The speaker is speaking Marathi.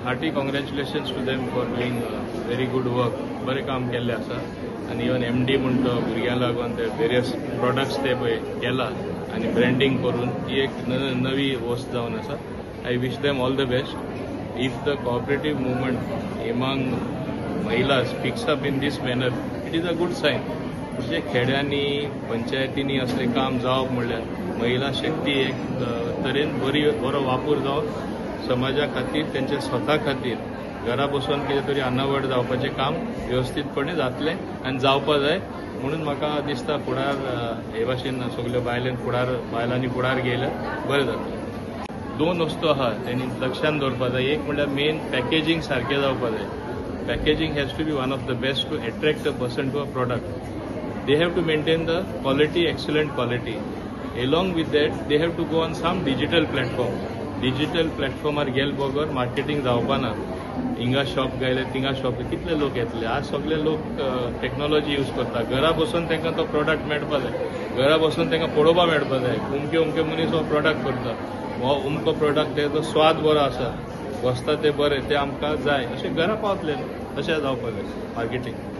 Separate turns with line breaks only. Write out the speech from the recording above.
Hearty congratulations to them for doing very good work. बरें काम केल्लें आसा आनी इवन MD म्हणटा भुरग्यां लागून ते वेरियस प्रॉडक्ट्स ते पळय केला आनी ब्रँडिंग करून ही एक नवी वस्त जावन आसा. I wish them all the best. If the cooperative movement among महिलाज picks up in these manner it is a good sign. म्हणजे खेड्यांनी पंचायतींनी असले काम जावप म्हणल्यार महिला शक्ती एक तरेन बरो वापूर जावन समाजा खातीर तेंच्या स्वता खातीर घरा बसून कितें तरी अनावड जावपाचें काम व्यवस्थीतपणे जातलें आनी जावपा जाय म्हणून म्हाका दिसता फुडार हे भाशेन सगल्यो बायलांनी फुडार घेयल्यार बरें जातलें. दोन वस्तू आहा तेणी लक्षांत दवरपा जाय. एक म्हणल्यार मेन पॅकेजींग सारकें जावपा जाय. Packaging has to be one of the best to attract a person to a product. They have to maintain the quality, excellent quality. Along with that, they have to go on some digital platform. Digital platformar गेल बगर मार्केटिंग जावपाना. हिंगा शॉप गायले थिंगा शॉप कितले लोक येतले. आज सगळे लोक टेक्नॉलॉजी यूज करता. घरा बसून तांकां तो प्रॉडक्ट मेळपा जाय. घरा बसून तांकां पळोवपा मेळपा जाय. उमके मनीस हो प्रॉडक्ट करता. हो उमको प्रॉडक्ट तेजो स्वाद बरो आसा. वस्ता ते बरें ते आमकां जाय अशें घरा पावतले. तशें जावपा जाय मार्केटिंग.